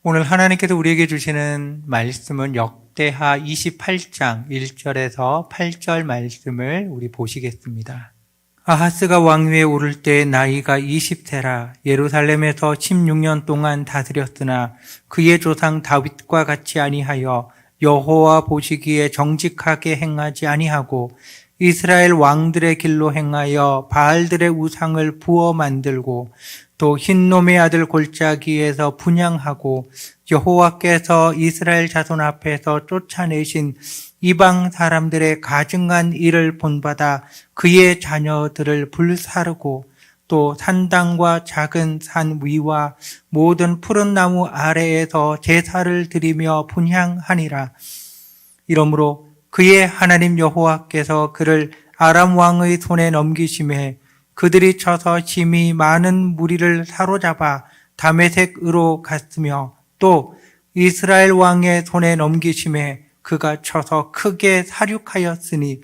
오늘 하나님께서 우리에게 주시는 말씀은 역대하 28장 1절에서 8절 말씀을 우리 보시겠습니다. 아하스가 왕위에 오를 때 나이가 20세라 예루살렘에서 16년 동안 다스렸으나 그의 조상 다윗과 같이 아니하여 여호와 보시기에 정직하게 행하지 아니하고 이스라엘 왕들의 길로 행하여 바알들의 우상을 부어 만들고 또 흰놈의 아들 골짜기에서 분향하고 여호와께서 이스라엘 자손 앞에서 쫓아내신 이방 사람들의 가증한 일을 본받아 그의 자녀들을 불사르고 또 산당과 작은 산 위와 모든 푸른 나무 아래에서 제사를 드리며 분향하니라. 이러므로 그의 하나님 여호와께서 그를 아람 왕의 손에 넘기심에 그들이 쳐서 심히 많은 무리를 사로잡아 다메섹으로 갔으며 또 이스라엘 왕의 손에 넘기심에 그가 쳐서 크게 사륙하였으니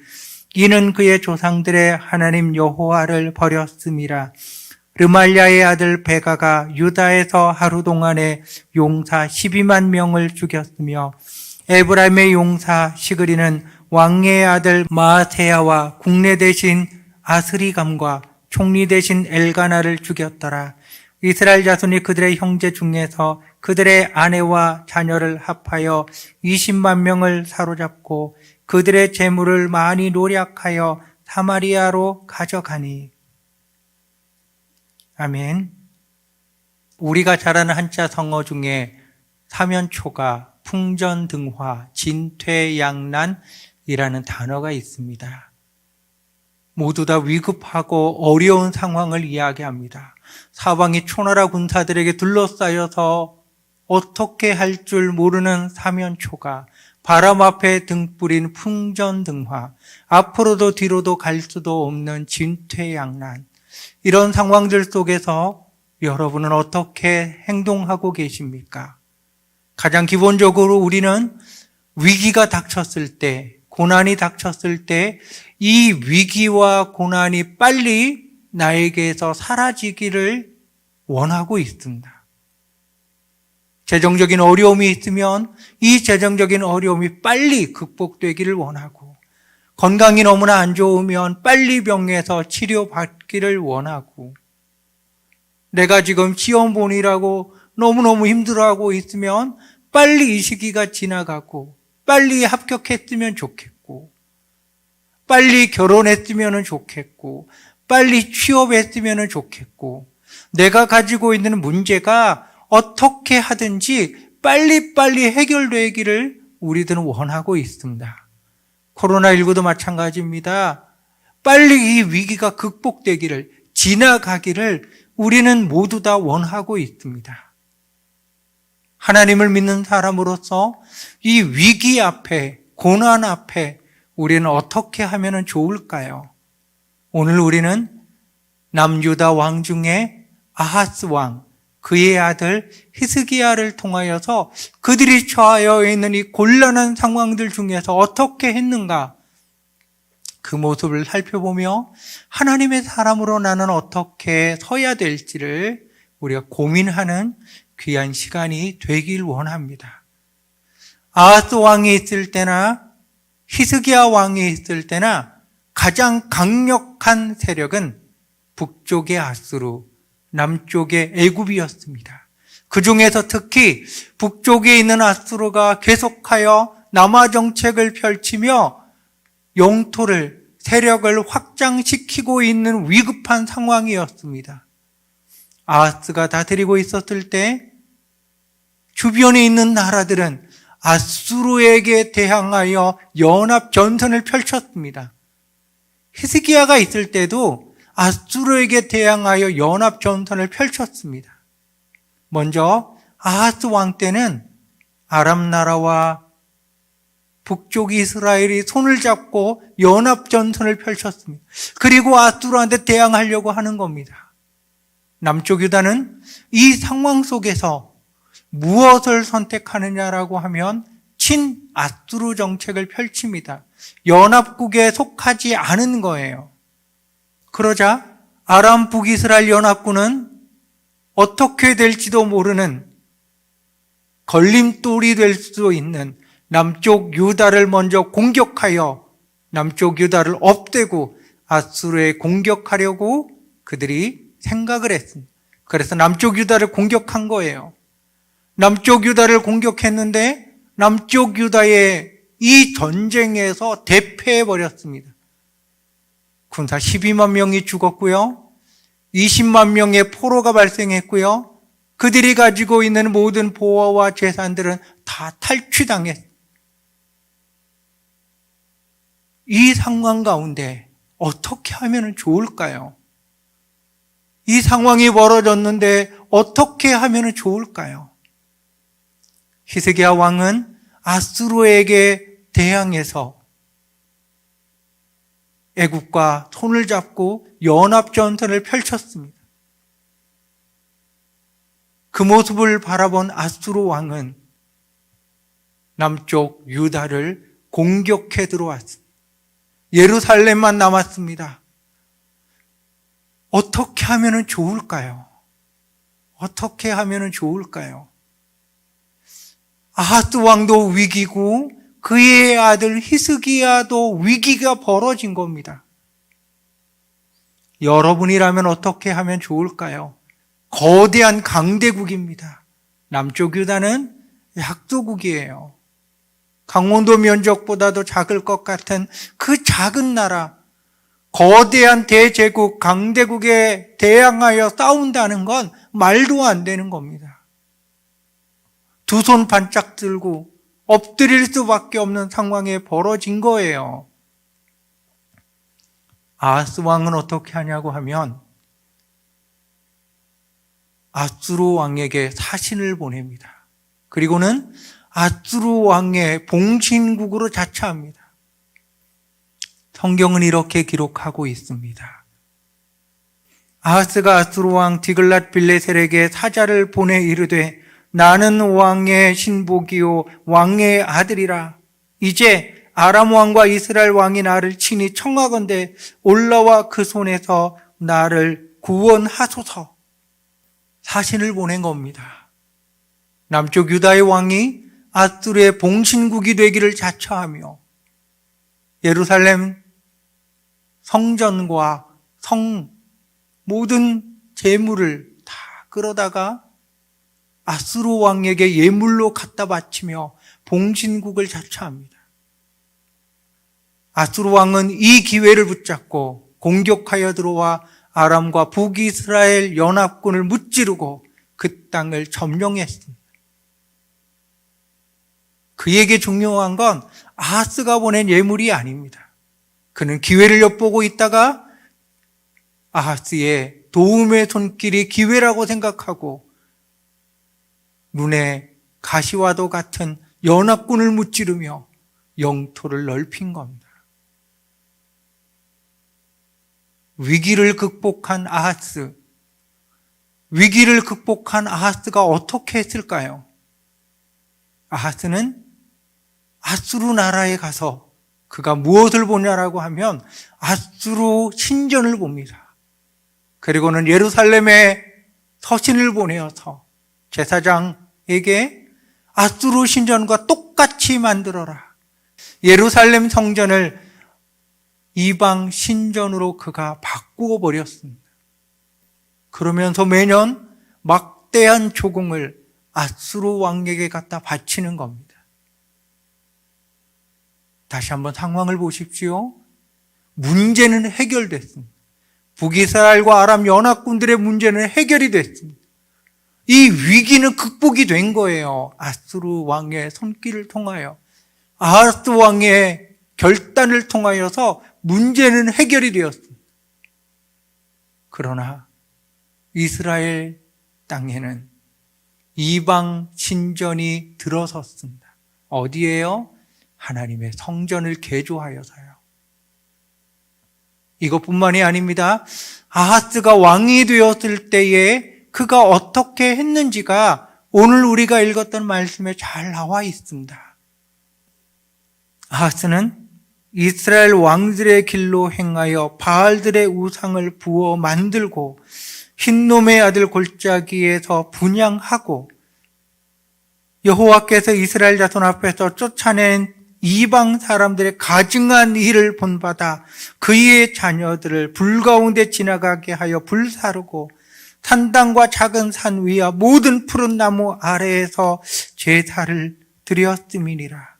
이는 그의 조상들의 하나님 여호와를 버렸음이라. 르말야의 아들 베가가 유다에서 하루 동안에 용사 12만 명을 죽였으며 에브라임의 용사 시그리는 왕의 아들 마아세야와 국내 대신 아스리감과 총리 대신 엘가나를 죽였더라. 이스라엘 자손이 그들의 형제 중에서 그들의 아내와 자녀를 합하여 20만 명을 사로잡고 그들의 재물을 많이 노략하여 사마리아로 가져가니. 아멘. 우리가 잘 아는 한자 성어 중에 사면초가, 풍전등화, 진퇴양난이라는 단어가 있습니다. 모두 다 위급하고 어려운 상황을 이야기합니다. 사방이 초나라 군사들에게 둘러싸여서 어떻게 할 줄 모르는 사면초가, 바람 앞에 등불인 풍전등화, 앞으로도 뒤로도 갈 수도 없는 진퇴양난, 이런 상황들 속에서 여러분은 어떻게 행동하고 계십니까? 가장 기본적으로 우리는 위기가 닥쳤을 때, 고난이 닥쳤을 때 이 위기와 고난이 빨리 나에게서 사라지기를 원하고 있습니다. 재정적인 어려움이 있으면 이 재정적인 어려움이 빨리 극복되기를 원하고, 건강이 너무나 안 좋으면 빨리 병에서 치료받기를 원하고, 내가 지금 시험 보느라고 너무너무 힘들어하고 있으면 빨리 이 시기가 지나가고 빨리 합격했으면 좋겠고, 빨리 결혼했으면 좋겠고, 빨리 취업했으면 좋겠고, 내가 가지고 있는 문제가 어떻게 하든지 빨리빨리 해결되기를 우리들은 원하고 있습니다. 코로나19도 마찬가지입니다. 빨리 이 위기가 극복되기를, 지나가기를 우리는 모두 다 원하고 있습니다. 하나님을 믿는 사람으로서 이 위기 앞에, 고난 앞에 우리는 어떻게 하면 좋을까요? 오늘 우리는 남유다 왕 중에 아하스 왕, 그의 아들 히스기야를 통하여서 그들이 처하여 있는 이 곤란한 상황들 중에서 어떻게 했는가, 그 모습을 살펴보며 하나님의 사람으로 나는 어떻게 서야 될지를 우리가 고민하는 귀한 시간이 되길 원합니다. 아하스 왕이 있을 때나 히스기야 왕이 있을 때나 가장 강력한 세력은 북쪽의 아수르, 남쪽의 애굽이었습니다. 그 중에서 특히 북쪽에 있는 아수르가 계속하여 남하 정책을 펼치며 영토를, 세력을 확장시키고 있는 위급한 상황이었습니다. 아하스가 다스리고 있었을 때 주변에 있는 나라들은 아수르에게 대항하여 연합 전선을 펼쳤습니다. 히스기야가 있을 때도 아수르에게 대항하여 연합 전선을 펼쳤습니다. 먼저 아하스 왕 때는 아람 나라와 북쪽 이스라엘이 손을 잡고 연합 전선을 펼쳤습니다. 그리고 아수르한테 대항하려고 하는 겁니다. 남쪽 유다는 이 상황 속에서 무엇을 선택하느냐라고 하면 친아수르 정책을 펼칩니다. 연합국에 속하지 않은 거예요. 그러자 아람 북이스라엘 연합군은 어떻게 될지도 모르는 걸림돌이 될 수도 있는 남쪽 유다를 먼저 공격하여 남쪽 유다를 업되고 아수르에 공격하려고 그들이 생각을 했습니다. 그래서 남쪽 유다를 공격한 거예요. 남쪽 유다를 공격했는데 남쪽 유다의 이 전쟁에서 대패해 버렸습니다. 군사 12만 명이 죽었고요. 20만 명의 포로가 발생했고요. 그들이 가지고 있는 모든 보화와 재산들은 다 탈취당했습니다. 이 상황 가운데 어떻게 하면 좋을까요? 이 상황이 벌어졌는데 어떻게 하면 좋을까요? 히스기야 왕은 아수르에게 대항해서 애국과 손을 잡고 연합전선을 펼쳤습니다. 그 모습을 바라본 아수르 왕은 남쪽 유다를 공격해 들어왔습니다. 예루살렘만 남았습니다. 어떻게 하면 좋을까요? 어떻게 하면 좋을까요? 아하스 왕도 위기고 그의 아들 히스기야도 위기가 벌어진 겁니다. 여러분이라면 어떻게 하면 좋을까요? 거대한 강대국입니다. 남쪽 유다는 약소국이에요. 강원도 면적보다도 작을 것 같은 그 작은 나라, 거대한 대제국, 강대국에 대항하여 싸운다는 건 말도 안 되는 겁니다. 두 손 반짝 들고 엎드릴 수밖에 없는 상황에 벌어진 거예요. 아하스 왕은 어떻게 하냐고 하면 아수르 왕에게 사신을 보냅니다. 그리고는 아수르 왕의 봉신국으로 자처합니다. 성경은 이렇게 기록하고 있습니다. 아하스가 아수르 왕 디글랏 빌레셀에게 사자를 보내 이르되 나는 왕의 신복이요 왕의 아들이라. 이제 아람 왕과 이스라엘 왕이 나를 친히 청하건대 올라와 그 손에서 나를 구원하소서. 사신을 보낸 겁니다. 남쪽 유다의 왕이 아수르의 봉신국이 되기를 자처하며 예루살렘 성전과 성 모든 재물을 다 끌어다가 아수르 왕에게 예물로 갖다 바치며 봉신국을 자처합니다. 아수르 왕은 이 기회를 붙잡고 공격하여 들어와 아람과 북이스라엘 연합군을 무찌르고 그 땅을 점령했습니다. 그에게 중요한 건 아하스가 보낸 예물이 아닙니다. 그는 기회를 엿보고 있다가 아하스의 도움의 손길이 기회라고 생각하고 눈에 가시와도 같은 연합군을 무찌르며 영토를 넓힌 겁니다. 위기를 극복한 아하스, 위기를 극복한 아하스가 어떻게 했을까요? 아하스는 아수르 나라에 가서 그가 무엇을 보냐라고 하면 아수르 신전을 봅니다. 그리고는 예루살렘에 서신을 보내어서 제사장에게 아수르 신전과 똑같이 만들어라. 예루살렘 성전을 이방 신전으로 그가 바꾸어 버렸습니다. 그러면서 매년 막대한 조공을 아수르 왕에게 갖다 바치는 겁니다. 다시 한번 상황을 보십시오. 문제는 해결됐습니다. 북이스라엘과 아람 연합군들의 문제는 해결이 됐습니다. 이 위기는 극복이 된 거예요. 아수르 왕의 손길을 통하여, 아하스 왕의 결단을 통하여서 문제는 해결이 되었습니다. 그러나 이스라엘 땅에는 이방 신전이 들어섰습니다. 어디에요? 하나님의 성전을 개조하여서요. 이것뿐만이 아닙니다. 아하스가 왕이 되었을 때에 그가 어떻게 했는지가 오늘 우리가 읽었던 말씀에 잘 나와 있습니다. 아하스는 이스라엘 왕들의 길로 행하여 바알들의 우상을 부어 만들고 흰놈의 아들 골짜기에서 분향하고 여호와께서 이스라엘 자손 앞에서 쫓아낸 이방 사람들의 가증한 일을 본받아 그의 자녀들을 불 가운데 지나가게 하여 불사르고 산당과 작은 산 위와 모든 푸른 나무 아래에서 제사를 드렸음이니라.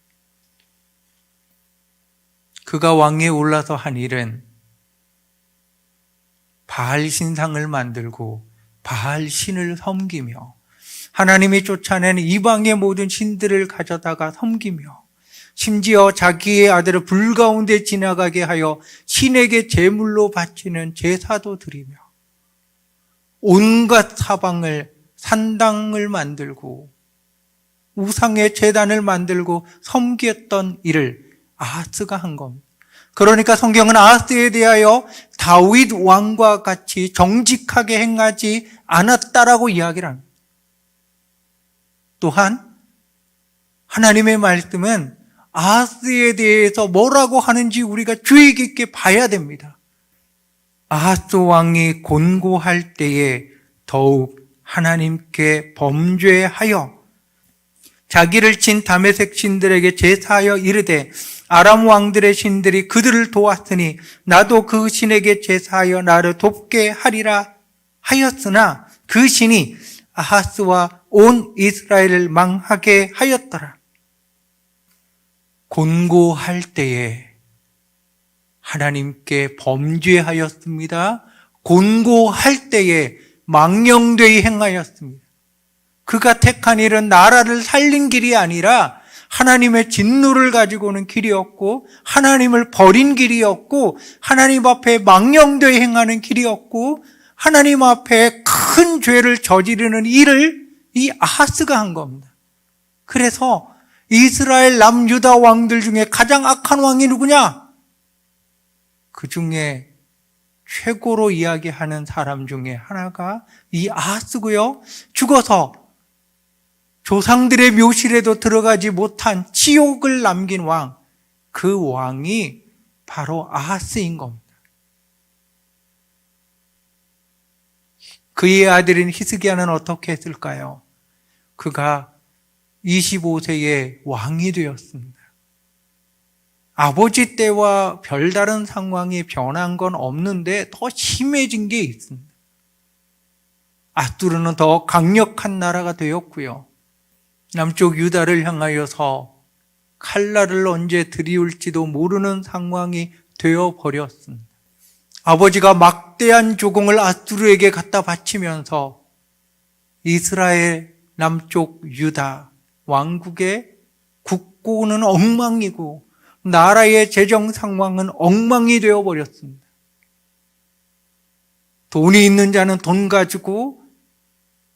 그가 왕위에 올라서 한 일은 바알 신상을 만들고 바알 신을 섬기며 하나님이 쫓아낸 이방의 모든 신들을 가져다가 섬기며 심지어 자기의 아들을 불 가운데 지나가게 하여 신에게 제물로 바치는 제사도 드리며 온갖 사방을 산당을 만들고 우상의 제단을 만들고 섬겼던 일을 아하스가 한 겁니다. 그러니까 성경은 아하스에 대하여 다윗 왕과 같이 정직하게 행하지 않았다라고 이야기를 합니다. 또한 하나님의 말씀은 아하스에 대해서 뭐라고 하는지 우리가 주의 깊게 봐야 됩니다. 아하스 왕이 곤고할 때에 더욱 하나님께 범죄하여 자기를 친 다메섹 신들에게 제사하여 이르되 아람 왕들의 신들이 그들을 도왔으니 나도 그 신에게 제사하여 나를 돕게 하리라 하였으나 그 신이 아하스와 온 이스라엘을 망하게 하였더라. 곤고할 때에 하나님께 범죄하였습니다. 곤고할 때에 망령되이 행하였습니다. 그가 택한 일은 나라를 살린 길이 아니라 하나님의 진노를 가지고는 길이었고 하나님을 버린 길이었고 하나님 앞에 망령되이 행하는 길이었고 하나님 앞에 큰 죄를 저지르는 일을 이 아하스가 한 겁니다. 그래서 이스라엘 남유다 왕들 중에 가장 악한 왕이 누구냐? 그 중에 최고로 이야기하는 사람 중에 하나가 이 아하스고요. 죽어서 조상들의 묘실에도 들어가지 못한 지옥을 남긴 왕, 그 왕이 바로 아하스인 겁니다. 그의 아들인 히스기야는 어떻게 했을까요? 그가 25세에 왕이 되었습니다. 아버지 때와 별다른 상황이 변한 건 없는데 더 심해진 게 있습니다. 아수르는 더 강력한 나라가 되었고요. 남쪽 유다를 향하여서 칼날을 언제 들이울지도 모르는 상황이 되어버렸습니다. 아버지가 막대한 조공을 아수르에게 갖다 바치면서 이스라엘 남쪽 유다 왕국의 국고는 엉망이고 나라의 재정 상황은 엉망이 되어버렸습니다. 돈이 있는 자는 돈 가지고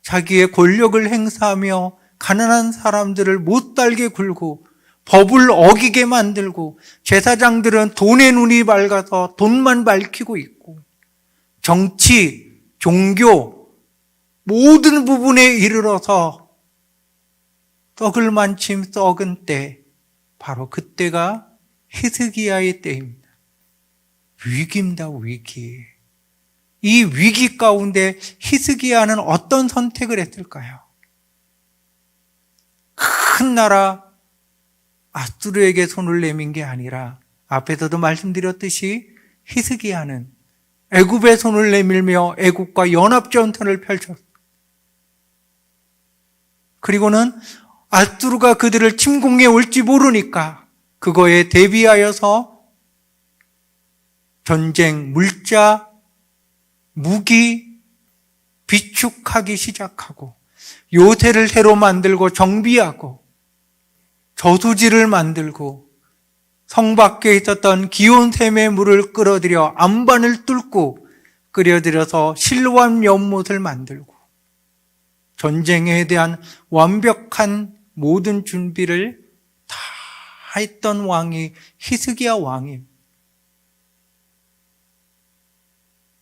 자기의 권력을 행사하며 가난한 사람들을 못살게 굴고 법을 어기게 만들고 제사장들은 돈의 눈이 밝아서 돈만 밝히고 있고 정치, 종교 모든 부분에 이르러서 썩을 만침 썩은 때 바로 그때가 히스기야의 때입니다. 위기입니다. 위기. 이 위기 가운데 히스기야는 어떤 선택을 했을까요? 큰 나라 아수르에게 손을 내민 게 아니라 앞에서도 말씀드렸듯이 히스기야는 애굽에 손을 내밀며 애굽과 연합전선을 펼쳤습니다. 그리고는 아수르가 그들을 침공해 올지 모르니까 그거에 대비하여서 전쟁, 물자, 무기 비축하기 시작하고 요새를 새로 만들고 정비하고 저수지를 만들고 성 밖에 있었던 기온샘의 물을 끌어들여 안반을 뚫고 끓여들여서 실로암 연못을 만들고 전쟁에 대한 완벽한 모든 준비를 다 했던 왕이 히스기야 왕입니다.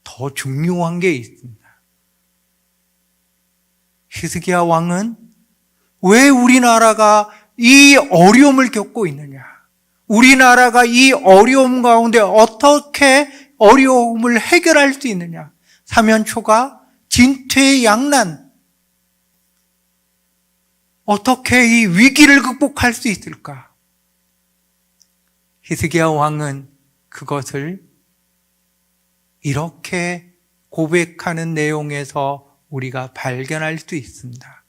더 중요한 게 있습니다. 히스기야 왕은 왜 우리나라가 이 어려움을 겪고 있느냐? 우리나라가 이 어려움 가운데 어떻게 어려움을 해결할 수 있느냐? 사면초가 진퇴양난. 어떻게 이 위기를 극복할 수 있을까? 히스기야 왕은 그것을 이렇게 고백하는 내용에서 우리가 발견할 수 있습니다.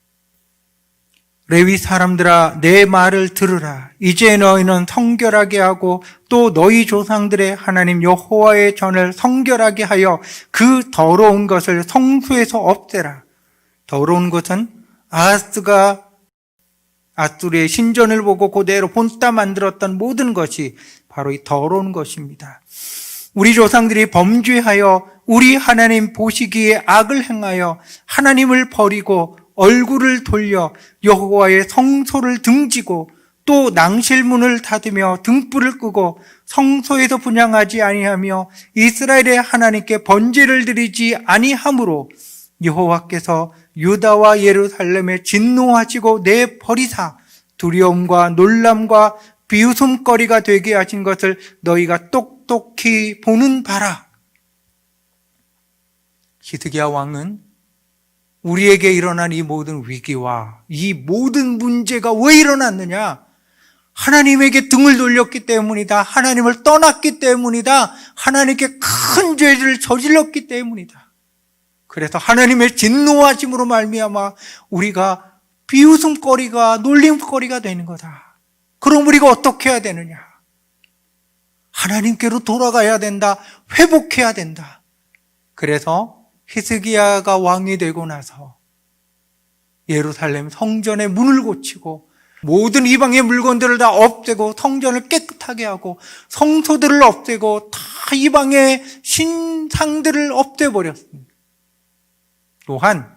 레위 사람들아, 내 말을 들으라. 이제 너희는 성결하게 하고 또 너희 조상들의 하나님 여호와의 전을 성결하게 하여 그 더러운 것을 성소에서 없애라. 더러운 것은 아하스가 아수르의 신전을 보고 그대로 본따 만들었던 모든 것이 바로 이 더러운 것입니다. 우리 조상들이 범죄하여 우리 하나님 보시기에 악을 행하여 하나님을 버리고 얼굴을 돌려 여호와의 성소를 등지고 또 낭실문을 닫으며 등불을 끄고 성소에서 분향하지 아니하며 이스라엘의 하나님께 번제를 드리지 아니하므로 여호와께서 유다와 예루살렘에 진노하시고 내버리사 두려움과 놀람과 비웃음거리가 되게 하신 것을 너희가 똑똑히 보는 바라. 히스기야 왕은 우리에게 일어난 이 모든 위기와 이 모든 문제가 왜 일어났느냐? 하나님에게 등을 돌렸기 때문이다. 하나님을 떠났기 때문이다. 하나님께 큰 죄를 저질렀기 때문이다. 그래서 하나님의 진노하심으로 말미암아 우리가 비웃음거리가 놀림거리가 되는 거다. 그럼 우리가 어떻게 해야 되느냐? 하나님께로 돌아가야 된다. 회복해야 된다. 그래서 히스기야가 왕이 되고 나서 예루살렘 성전의 문을 고치고 모든 이방의 물건들을 다 없애고 성전을 깨끗하게 하고 성소들을 없애고 다 이방의 신상들을 없애버렸습니다. 또한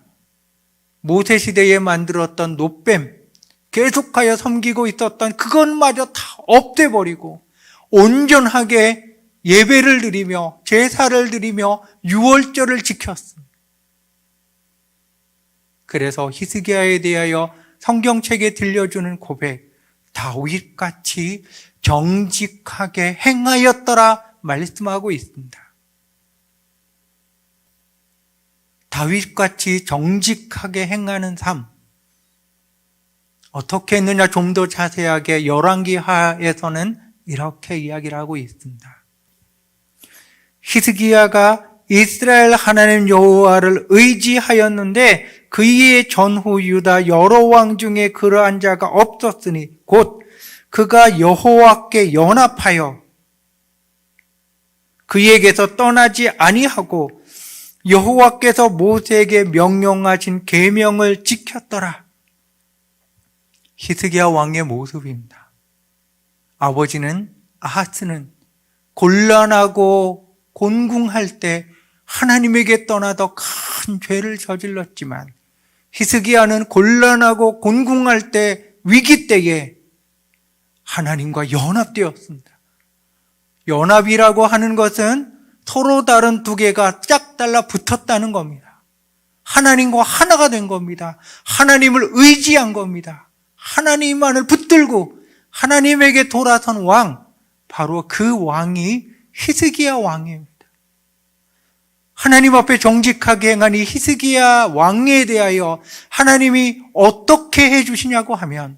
모세 시대에 만들었던 놋뱀, 계속하여 섬기고 있었던 그것마저 다 없애버리고 온전하게 예배를 드리며 제사를 드리며 유월절을 지켰습니다. 그래서 히스기야에 대하여 성경책에 들려주는 고백, 다윗같이 정직하게 행하였더라 말씀하고 있습니다. 다윗같이 정직하게 행하는 삶, 어떻게 했느냐 좀 더 자세하게 열왕기하에서는 이렇게 이야기를 하고 있습니다. 히스기야가 이스라엘 하나님 여호와를 의지하였는데 그의 전후 유다 여러 왕 중에 그러한 자가 없었으니 곧 그가 여호와께 연합하여 그에게서 떠나지 아니하고 여호와께서 모세에게 명령하신 계명을 지켰더라. 히스기야 왕의 모습입니다. 아버지는 아하스는 곤란하고 곤궁할 때 하나님에게 떠나서 큰 죄를 저질렀지만 히스기야는 곤란하고 곤궁할 때 위기 때에 하나님과 연합되었습니다. 연합이라고 하는 것은 서로 다른 두 개가 짝 달라 붙었다는 겁니다. 하나님과 하나가 된 겁니다. 하나님을 의지한 겁니다. 하나님만을 붙들고 하나님에게 돌아선 왕, 바로 그 왕이 히스기야 왕입니다. 하나님 앞에 정직하게 행한 이 히스기야 왕에 대하여 하나님이 어떻게 해주시냐고 하면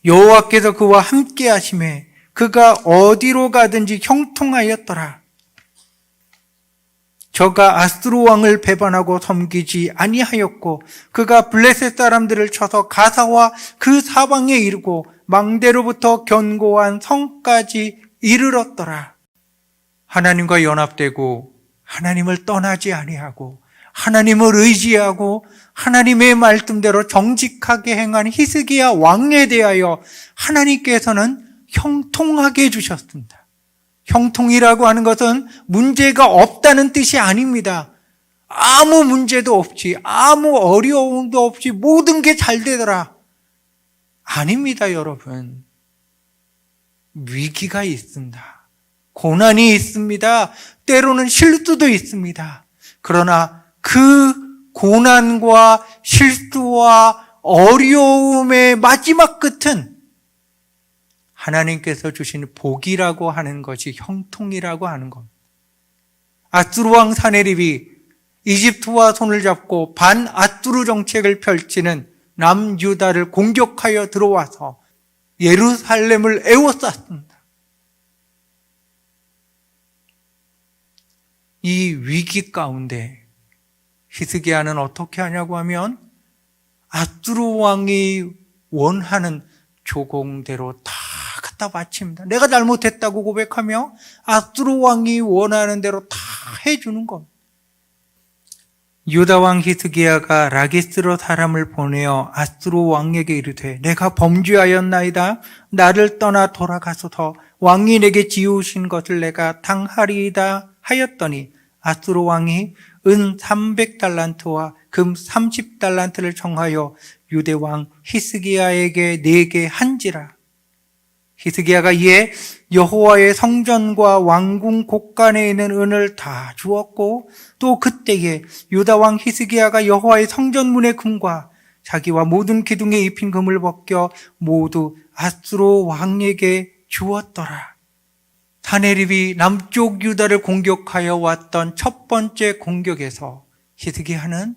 여호와께서 그와 함께 하심에 그가 어디로 가든지 형통하였더라. 저가 아수르 왕을 배반하고 섬기지 아니하였고 그가 블레셋 사람들을 쳐서 가사와 그 사방에 이르고 망대로부터 견고한 성까지 이르렀더라. 하나님과 연합되고 하나님을 떠나지 아니하고 하나님을 의지하고 하나님의 말씀대로 정직하게 행한 히스기야 왕에 대하여 하나님께서는 형통하게 해주셨습니다. 형통이라고 하는 것은 문제가 없다는 뜻이 아닙니다. 아무 문제도 없이 아무 어려움도 없이 모든 게 잘 되더라. 아닙니다, 여러분. 위기가 있습니다. 고난이 있습니다. 때로는 실수도 있습니다. 그러나 그 고난과 실수와 어려움의 마지막 끝은 하나님께서 주신 복이라고 하는 것이 형통이라고 하는 겁니다. 아수르 왕 사네립이 이집트와 손을 잡고 반아수르 정책을 펼치는 남유다를 공격하여 들어와서 예루살렘을 에워쌌습니다. 이 위기 가운데 히스기야는 어떻게 하냐고 하면 아수르 왕이 원하는 조공대로 다 갖다 바칩니다. 내가 잘못했다고 고백하며 아수르 왕이 원하는 대로 다 해주는 겁니다. 유다 왕 히스기야가 라기스로 사람을 보내어 아수르 왕에게 이르되 내가 범죄하였나이다. 나를 떠나 돌아가소서. 왕이 내게 지우신 것을 내가 당하리이다 하였더니 아수르 왕이 은 300달란트와 금 30달란트를 정하여 유대 왕 히스기야에게 내게 한지라. 히스기야가 이에 여호와의 성전과 왕궁 곳간에 있는 은을 다 주었고 또 그때에 유다 왕 히스기야가 여호와의 성전문의 금과 자기와 모든 기둥에 입힌 금을 벗겨 모두 아수르 왕에게 주었더라. 사네립이 남쪽 유다를 공격하여 왔던 첫 번째 공격에서 히스기야는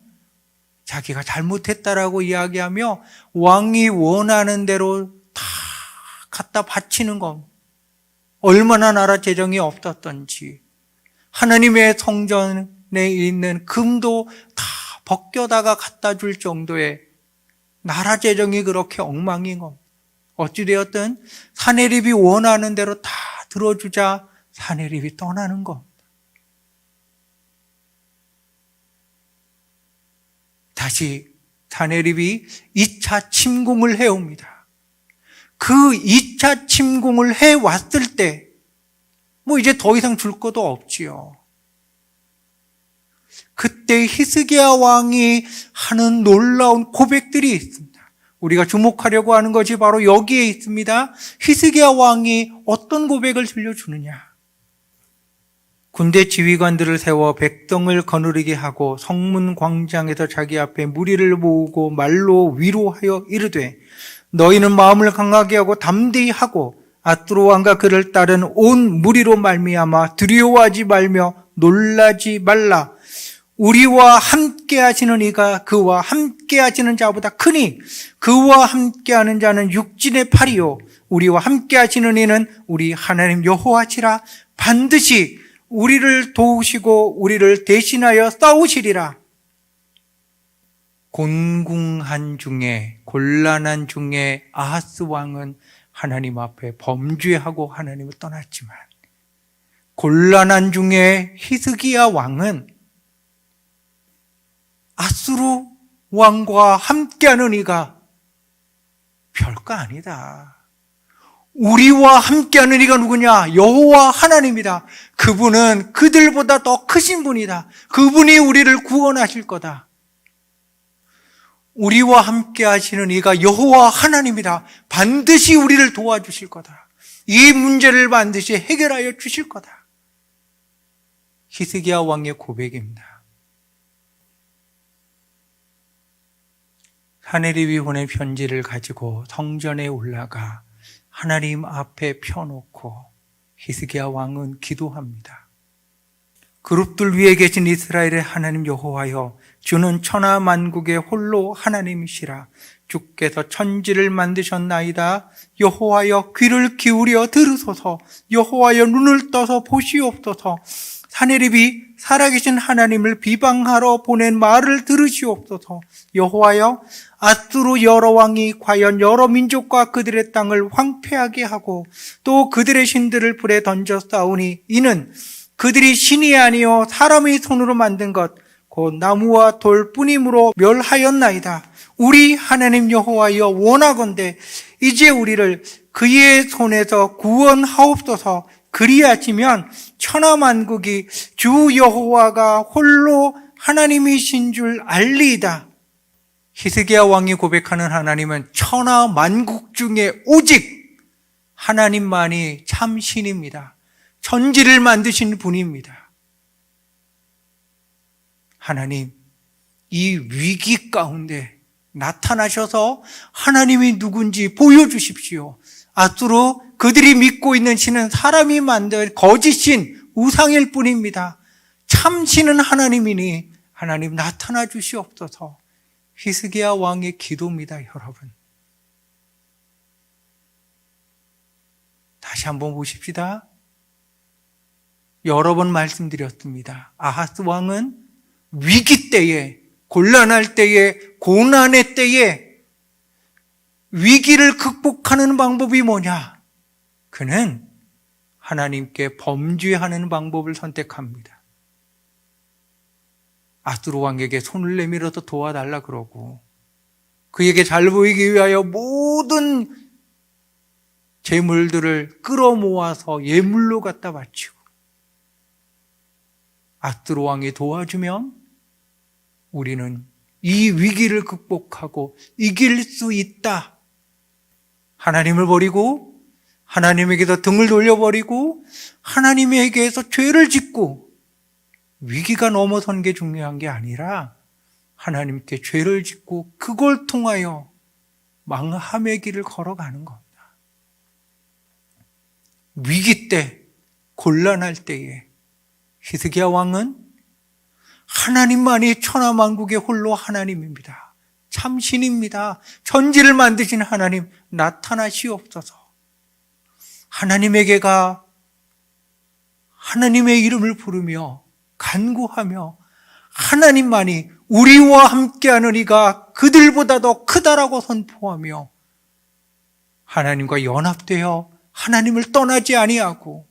자기가 잘못했다라고 이야기하며 왕이 원하는 대로 다 갖다 바치는 것. 얼마나 나라 재정이 없었던지 하나님의 성전에 있는 금도 다 벗겨다가 갖다 줄 정도의 나라 재정이 그렇게 엉망인 것. 어찌되었든 사네립이 원하는 대로 다 들어주자 사네립이 떠나는 것. 다시 사네립이 2차 침공을 해옵니다. 그 2차 침공을 해왔을 때 이제 더 이상 줄 것도 없지요. 그때 히스기야 왕이 하는 놀라운 고백들이 있습니다. 우리가 주목하려고 하는 것이 바로 여기에 있습니다. 히스기야 왕이 어떤 고백을 들려주느냐. 군대 지휘관들을 세워 백성을 거느리게 하고 성문 광장에서 자기 앞에 무리를 모으고 말로 위로하여 이르되 너희는 마음을 강하게 하고 담대히 하고 아수르 왕과 그를 따른 온 무리로 말미암아 두려워하지 말며 놀라지 말라. 우리와 함께 하시는 이가 그와 함께 하시는 자보다 크니 그와 함께 하는 자는 육진의 팔이요 우리와 함께 하시는 이는 우리 하나님 여호와시라. 반드시 우리를 도우시고 우리를 대신하여 싸우시리라. 곤궁한 중에 곤란한 중에 아하스 왕은 하나님 앞에 범죄하고 하나님을 떠났지만 곤란한 중에 히스기야 왕은 아수르 왕과 함께하는 이가 별거 아니다. 우리와 함께하는 이가 누구냐? 여호와 하나님이다. 그분은 그들보다 더 크신 분이다. 그분이 우리를 구원하실 거다. 우리와 함께하시는 이가 여호와 하나님이다. 반드시 우리를 도와주실 거다. 이 문제를 반드시 해결하여 주실 거다. 히스기야 왕의 고백입니다. 사네립이 보낸 편지를 가지고 성전에 올라가 하나님 앞에 펴놓고 히스기야 왕은 기도합니다. 그룹들 위에 계신 이스라엘의 하나님 여호와여, 주는 천하 만국의 홀로 하나님이시라. 주께서 천지를 만드셨나이다. 여호와여 귀를 기울여 들으소서. 여호와여 눈을 떠서 보시옵소서. 사네립이 살아계신 하나님을 비방하러 보낸 말을 들으시옵소서. 여호와여, 아수르 여러 왕이 과연 여러 민족과 그들의 땅을 황폐하게 하고 또 그들의 신들을 불에 던져 싸우니 이는 그들이 신이 아니요 사람의 손으로 만든 것 곧 나무와 돌 뿐이므로 멸하였나이다. 우리 하나님 여호와여, 원하건대 이제 우리를 그의 손에서 구원하옵소서. 그리하시면 천하만국이 주 여호와가 홀로 하나님이신 줄 알리이다. 히스기야 왕이 고백하는 하나님은 천하만국 중에 오직 하나님만이 참 신입니다. 천지를 만드신 분입니다. 하나님, 이 위기 가운데 나타나셔서 하나님이 누군지 보여주십시오. 아수르 그들이 믿고 있는 신은 사람이 만든 거짓신, 우상일 뿐입니다. 참 신은 하나님이니 하나님 나타나 주시옵소서. 히스기야 왕의 기도입니다, 여러분. 다시 한번 보십시다. 여러 번 말씀드렸습니다. 아하스 왕은 위기 때에, 곤란할 때에, 고난의 때에 위기를 극복하는 방법이 뭐냐? 그는 하나님께 범죄하는 방법을 선택합니다. 아수르 왕에게 손을 내밀어서 도와달라 그러고, 그에게 잘 보이기 위하여 모든 재물들을 끌어모아서 예물로 갖다 바치고, 아수르 왕이 도와주면 우리는 이 위기를 극복하고 이길 수 있다. 하나님을 버리고 하나님에게서 등을 돌려버리고 하나님에게서 죄를 짓고 위기가 넘어선 게 중요한 게 아니라 하나님께 죄를 짓고 그걸 통하여 망함의 길을 걸어가는 겁니다. 위기 때, 곤란할 때에 히스기야 왕은 하나님만이 천하만국의 홀로 하나님입니다. 참신입니다. 천지를 만드신 하나님 나타나시옵소서. 하나님에게가 하나님의 이름을 부르며 간구하며 하나님만이 우리와 함께하는 이가 그들보다 더 크다라고 선포하며 하나님과 연합되어 하나님을 떠나지 아니하고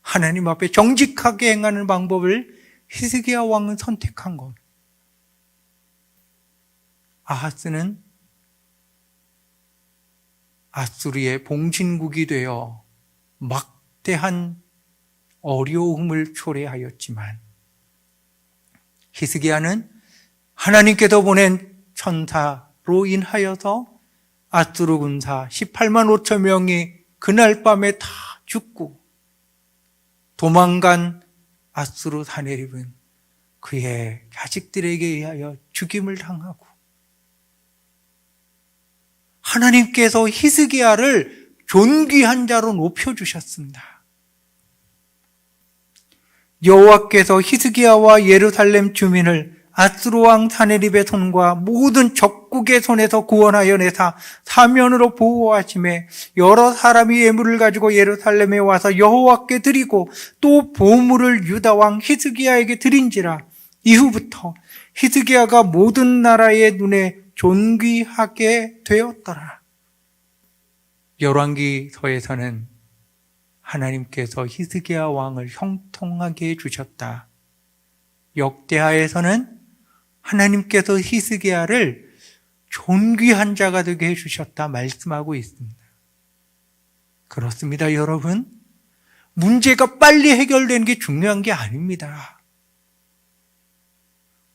하나님 앞에 정직하게 행하는 방법을 히스기야 왕은 선택한 겁니다. 아하스는 아수르의 봉진국이 되어 막대한 어려움을 초래하였지만 히스기야는 하나님께서 보낸 천사로 인하여서 아수르 군사 18만 5천 명이 그날 밤에 다 죽고 도망간 아수르 사내립은 그의 자식들에게 의하여 죽임을 당하고 하나님께서 히스기야를 존귀한 자로 높여주셨습니다. 여호와께서 히스기야와 예루살렘 주민을 아수르 왕 사네립의 손과 모든 적국의 손에서 구원하여 내사 사면으로 보호하심에 여러 사람이 예물을 가지고 예루살렘에 와서 여호와께 드리고 또 보물을 유다 왕 히스기야에게 드린지라. 이후부터 히스기야가 모든 나라의 눈에 존귀하게 되었더라. 열왕기서에서는 하나님께서 히스기야 왕을 형통하게 해주셨다. 역대하에서는 하나님께서 히스기야를 존귀한 자가 되게 해주셨다 말씀하고 있습니다. 그렇습니다, 여러분. 문제가 빨리 해결되는 게 중요한 게 아닙니다.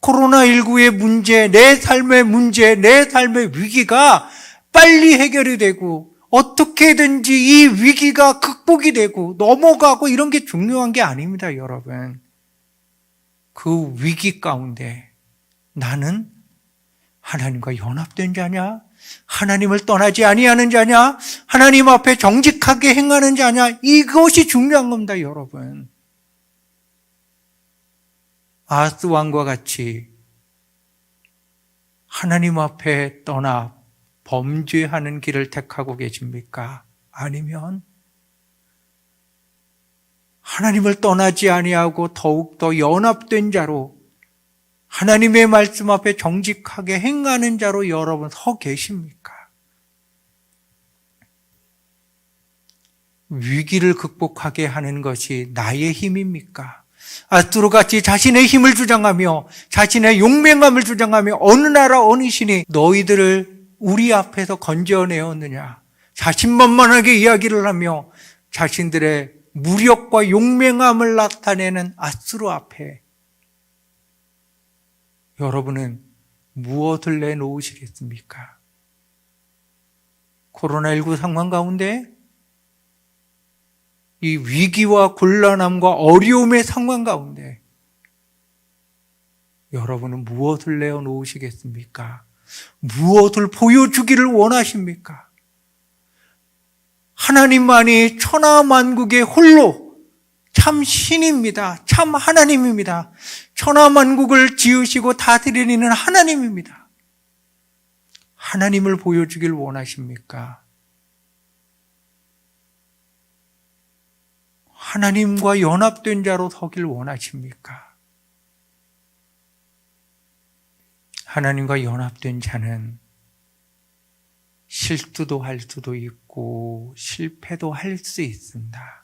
코로나19의 문제, 내 삶의 문제, 내 삶의 위기가 빨리 해결이 되고 어떻게든지 이 위기가 극복이 되고 넘어가고 이런 게 중요한 게 아닙니다, 여러분. 그 위기 가운데 나는 하나님과 연합된 자냐? 하나님을 떠나지 아니하는 자냐? 하나님 앞에 정직하게 행하는 자냐? 이것이 중요한 겁니다, 여러분. 아하스 왕과 같이 하나님 앞에 떠나 범죄하는 길을 택하고 계십니까? 아니면 하나님을 떠나지 아니하고 더욱더 연합된 자로 하나님의 말씀 앞에 정직하게 행하는 자로 여러분 서 계십니까? 위기를 극복하게 하는 것이 나의 힘입니까? 아수르같이 자신의 힘을 주장하며 자신의 용맹함을 주장하며 어느 나라 어느 신이 너희들을 우리 앞에서 건져내었느냐? 자신만만하게 이야기를 하며 자신들의 무력과 용맹함을 나타내는 아수르 앞에 여러분은 무엇을 내놓으시겠습니까? 코로나19 상황 가운데 이 위기와 곤란함과 어려움의 상황 가운데 여러분은 무엇을 내어놓으시겠습니까? 무엇을 보여주기를 원하십니까? 하나님만이 천하만국의 홀로 참 신입니다. 참 하나님입니다. 천하만국을 지으시고 다스리는 하나님입니다. 하나님을 보여주길 원하십니까? 하나님과 연합된 자로 서길 원하십니까? 하나님과 연합된 자는 실수도 할 수도 있고 실패도 할 수 있습니다.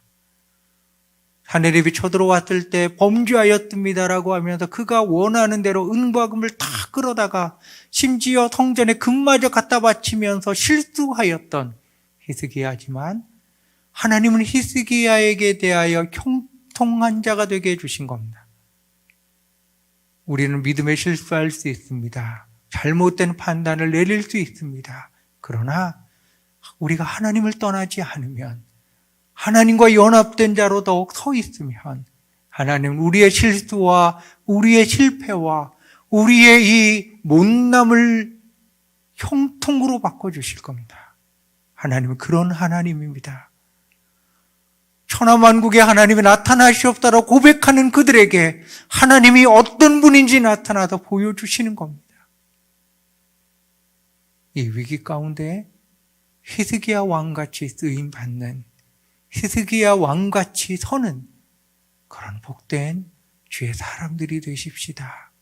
사내립이 쳐들어왔을 때 범죄하였습니다라고 하면서 그가 원하는 대로 은과 금을 다 끌어다가 심지어 성전에 금마저 갖다 바치면서 실수하였던 히스기야지만 하나님은 히스기야에게 대하여 형통한 자가 되게 해주신 겁니다. 우리는 믿음에 실수할 수 있습니다. 잘못된 판단을 내릴 수 있습니다. 그러나 우리가 하나님을 떠나지 않으면, 하나님과 연합된 자로 더욱 서 있으면 하나님은 우리의 실수와 우리의 실패와 우리의 이 못남을 형통으로 바꿔주실 겁니다. 하나님은 그런 하나님입니다. 천하만국의 하나님이 나타나시옵다라고 고백하는 그들에게 하나님이 어떤 분인지 나타나서 보여주시는 겁니다. 이 위기 가운데 히스기야 왕같이 쓰임받는, 히스기야 왕같이 서는 그런 복된 주의 사람들이 되십시다.